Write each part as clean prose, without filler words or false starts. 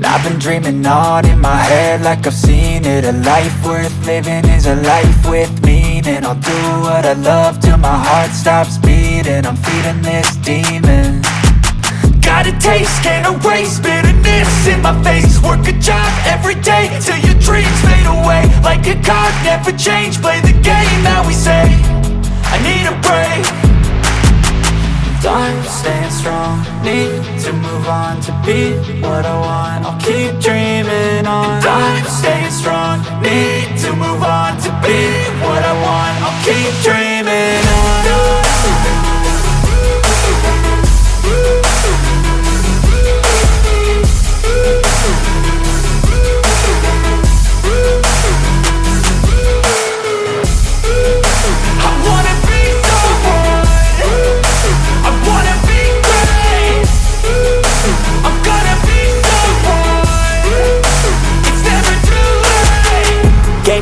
I've been dreaming on in my head like I've seen it. A life worth living is a life with meaning. I'll do what I love till my heart stops beating. I'm feeding this demon. Got a taste, can't erase bitterness in my face. Work a job every day till your dreams fade away. Like a card, never change, play the game that we say. I need a break. I'm staying strong, need to move on to be what I want. I'll keep dreaming on. I'm staying strong, need to move on to be what I want. I'll keep dreaming on.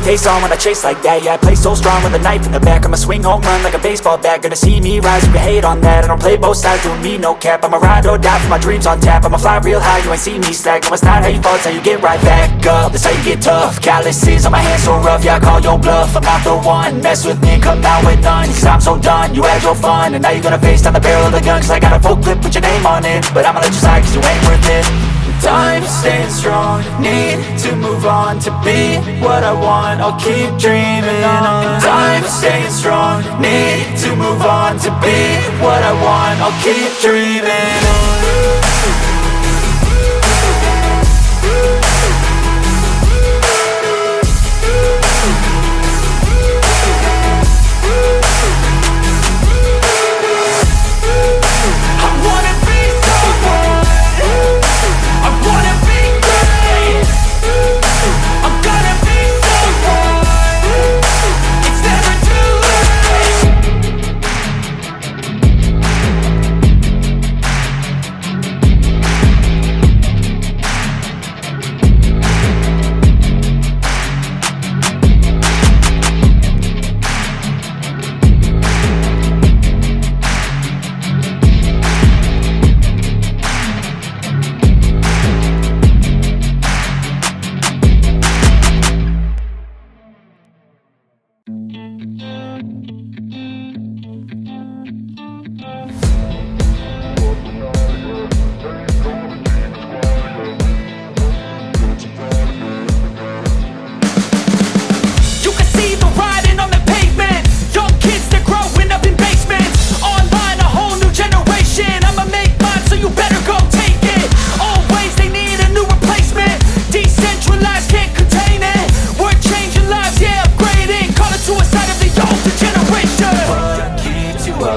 Face on when I chase like that. Yeah, I play so strong with a knife in the back. I'ma swing home run like a baseball bat. Gonna see me rise, you can hate on that. I don't play both sides, doing me no cap. I'ma ride or die for my dreams on tap. I'ma fly real high, you ain't see me slack. No, it's not how you fall, it's how you get right back up. That's how you get tough. Calluses on my hands so rough, yeah, I call your bluff. I'm not the one, mess with me, come out with none. Cause I'm so done, you had your fun. And now you're gonna face down the barrel of the gun. Cause I got a full clip, put your name on it. But I'ma let you slide cause you ain't worth it. I'm staying strong, need to move on to be what I want. I'll keep dreaming on. I'm staying strong, need to move on to be what I want. I'll keep dreaming on.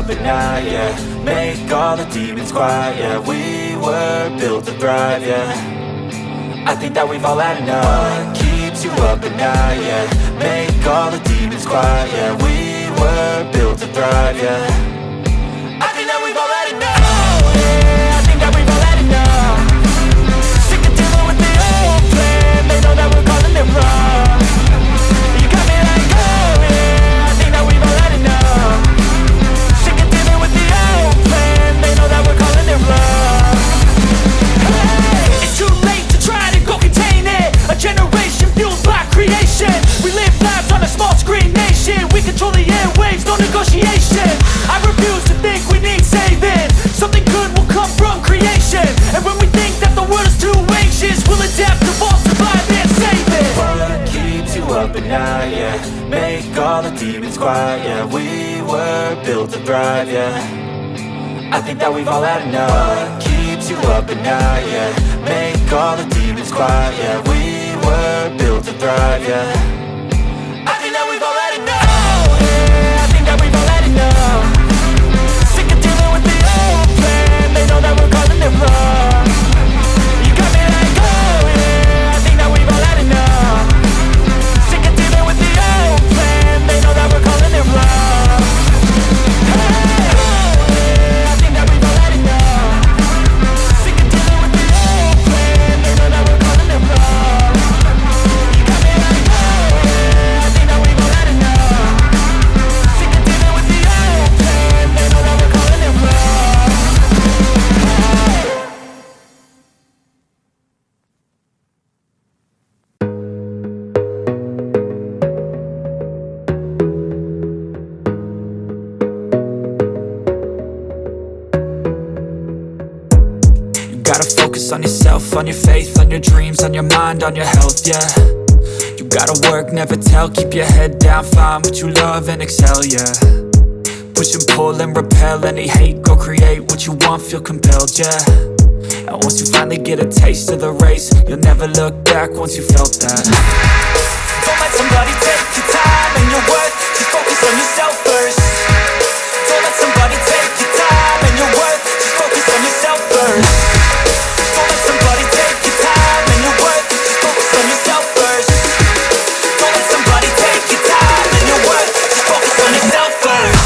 But now, yeah, make all the demons quiet. Yeah, we were built to thrive, yeah. I think that we've all had enough. What keeps you up at night, yeah, make all the demons quiet. Yeah, we were built to thrive, yeah. I think that we've all had enough. Yeah, I think that we've all had enough. Sick of dealing with the old plan. They know that we're calling it wrong. You got me like, oh yeah, I think that we've all had enough. They know that we're calling it love. Hey, it's too late to try to go contain it. A generation fueled by creation. We live lives on a small screen nation. We control the airwaves, no negotiation. I refuse to think we need saving. Something good will come from creation. And when we think that the world is too anxious, we'll adapt, evolve, survive and save it. What keeps you up at night, yeah, make all the demons quiet. Yeah, we were built to thrive, yeah. I think that we've all had enough. What keeps you up at night, yeah, make all the demons quiet. Yeah, we were built to thrive, yeah. I think that we've all had enough. Yeah, I think that we've all had enough. Sick of dealing with the old plan. They know that we're calling it wrong. You got focus on yourself, on your faith, on your dreams, on your mind, on your health, yeah. You gotta work, never tell, keep your head down, find what you love and excel, yeah. Push and pull and repel any hate, go create what you want, feel compelled, yeah. And once you finally get a taste of the race, you'll never look back once you felt that. Don't let somebody take your time and your worth, just focus on yourself first. Don't let somebody take your time and your worth, just focus on yourself first. Don't let somebody take your time and your worth, just focus on yourself first. Don't let somebody take your time and your worth, just focus on yourself first.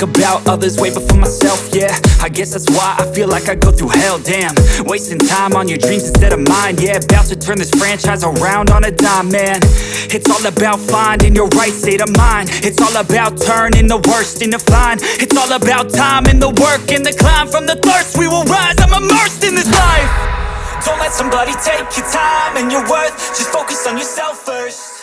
About others way before myself, yeah. I guess that's why I feel like I go through hell, damn. Wasting time on your dreams instead of mine, yeah. About to turn this franchise around on a dime, man. It's all about finding your right state of mind. It's all about turning the worst into fine. It's all about time and the work and the climb. From the thirst we will rise, I'm immersed in this life. Don't let somebody take your time and your worth, just focus on yourself first.